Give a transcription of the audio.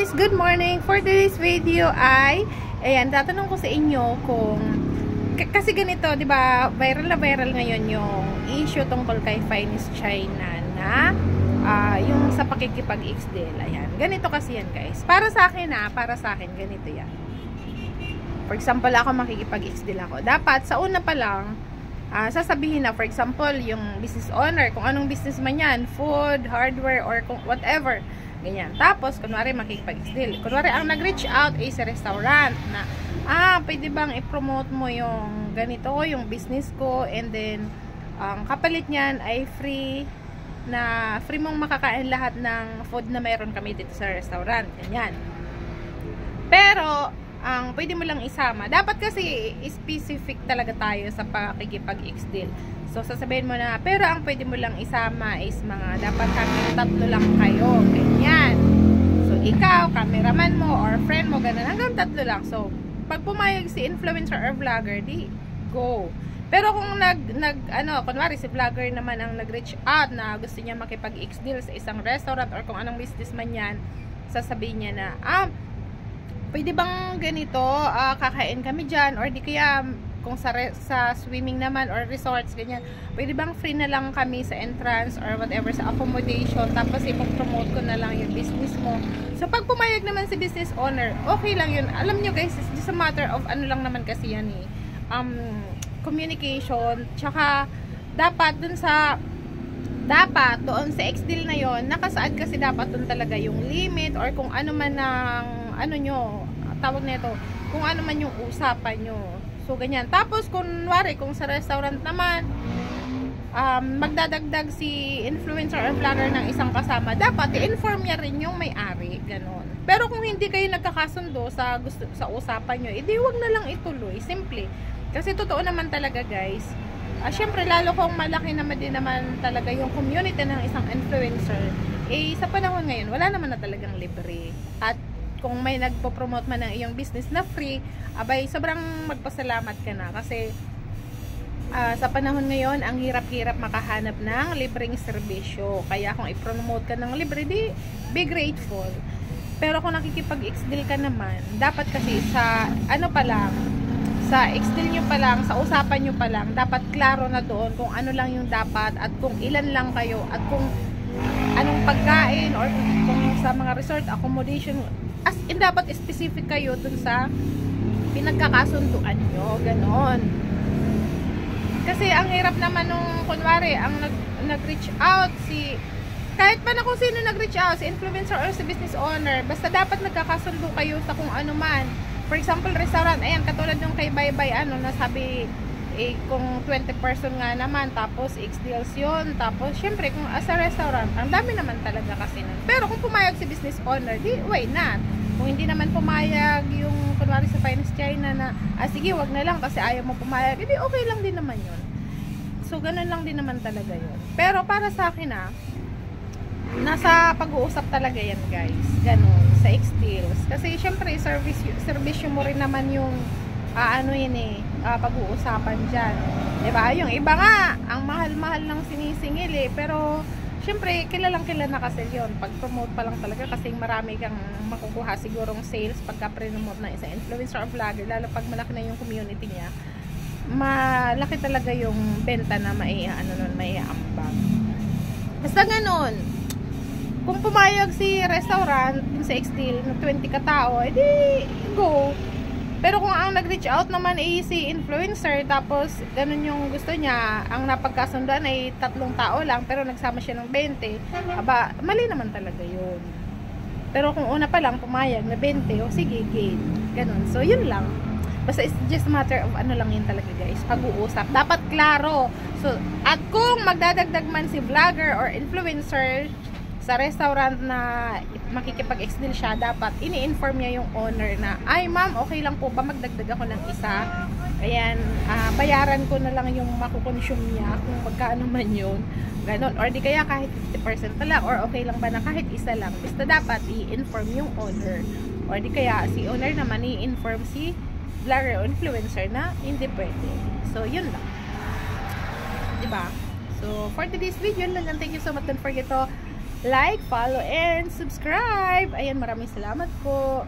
guys! Good morning! For today's video ay, ayan, tatanong ko sa inyo kung, kasi ganito, di ba, viral na viral ngayon yung issue tungkol kay Finest China na, yung sa pakikipag-XDL, ayan. Ganito kasi yan guys. Para sa akin para sa akin, ganito yan. For example, ako makikipag-XDL ako. Dapat, sa una pa lang, sasabihin na, for example, yung business owner, kung anong business man yan, food, hardware, or kung whatever, ganyan. Tapos, kunwari makikipag-XDL. Kunwari, ang nag-reach out ay sa restaurant na, pwede bang i-promote mo yung ganito, yung business ko, and then, ang kapalit niyan ay free mong makakain lahat ng food na mayroon kami dito sa restaurant. Ganyan. Pero, ang pwede mo lang isama. Dapat kasi specific talaga tayo sa pakikipag-XDL. So, sasabihin mo na, pero ang pwede mo lang isama is mga dapat kami tatlo lang kayo. Ganyan. So, ikaw, cameraman mo, or friend mo, ganun. Hanggang tatlo lang. So, pag pumayag si influencer or vlogger, di, go. Pero kung kunwari si vlogger naman ang nag-reach out na gusto niya makipag-XDeal sa isang restaurant or kung anong business man yan, sasabihin niya na, pwede bang ganito, kakain kami dyan, or di kaya kung sa swimming naman or resorts, ganyan, pwede bang free na lang kami sa entrance or whatever sa accommodation, tapos ipopromote ko na lang yung business mo. So pag pumayag naman si business owner, okay lang yun. Alam nyo guys, it's just a matter of ano lang naman kasi yan communication, tsaka dapat doon sa XDeal na yon, nakasaad kasi dapat doon talaga yung limit or kung ano man ang tawag nito, kung ano man yung usapan nyo. So, ganyan. Tapos, kunwari, kung sa restaurant naman, magdadagdag si influencer or vlogger ng isang kasama, dapat i-inform niya rin yung may-ari. Ganon. Pero kung hindi kayo nagkakasundo sa usapan nyo, edi wag na lang ituloy. Simple. Kasi totoo naman talaga, guys. Syempre, lalo kung malaki naman din naman talaga yung community ng isang influencer, sa panahon ngayon, wala naman na talagang libre. At kung may nagpo-promote man ng iyong business na free, abay, sobrang magpasalamat ka na. Kasi, sa panahon ngayon, ang hirap-hirap makahanap ng libreng serbisyo. Kaya kung i-promote ka ng libre, di, be grateful. Pero kung nakikipag-XDeal ka naman, dapat kasi sa XDeal nyo pa lang, sa usapan nyo pa lang, dapat klaro na doon kung ano lang yung dapat at kung ilan lang kayo at kung anong pagkain or kung sa mga resort accommodation, as in dapat specific kayo dun sa pinagkakasunduan nyo, ganon. Kasi ang hirap naman nung kunwari ang nag-reach out kahit pa na kung sino nag-reach out, si influencer or si business owner, basta dapat nagkakasundo kayo sa kung ano man. For example, restaurant, ayan, katulad nung kay Bye-Bye, nasabi, kung 20 person nga naman, tapos XDeals yun, tapos syempre, kung as a restaurant, ang dami naman talaga kasi nun. Pero kung pumayag si business owner, di, why not? Kung hindi naman pumayag yung, kunwari sa Finest China na, sige, wag na lang kasi ayaw mo pumayag, edi okay lang din naman yun. So, ganun lang din naman talaga yun. Pero para sa akin nasa pag-uusap talaga yan guys, ganun, sa XDeals. Kasi syempre, servisyo mo rin naman yung, pag-uusapan dyan. Diba? Yung iba nga, ang mahal-mahal ng sinisingil pero syempre, kilalang kilala kasi yun. Pag-promote pa lang talaga kasi marami kang makukuha sigurong sales pagka-promote ng isang influencer or vlogger, lalo pag malaki na yung community niya, malaki talaga yung benta na maiambag. Basta ganun. Kung pumayag si restaurant sa XDeal na 20 katao, edi go. Pero kung ang nag-reach out naman si influencer, tapos ganun yung gusto niya, ang napagkasunduan ay 3 tao lang, pero nagsama siya ng 20, mali naman talaga yun. Pero kung una pa lang pumayag na 20, sige, game. Ganun. So, yun lang. Basta it's just a matter of lang yun talaga guys, pag-uusap. Dapat klaro. So, at kung magdadagdag man si vlogger or influencer sa restaurant na makikipag-XDeal siya, dapat ini-inform niya yung owner na, ay ma'am, okay lang po ba magdagdag ako ng isa? Ayan, bayaran ko na lang yung makukonsume niya kung magkano man yun. Ganon. Or di kaya kahit 50% na lang, or okay lang ba na kahit isa lang. Basta dapat i-inform yung owner. Or di kaya si owner naman i-inform si vlogger o influencer na hindi pwede. So, yun lang. Diba? So, for today's video, lang. Thank you so much. Don't forget to like, follow, and subscribe. Ayan, maraming salamat po.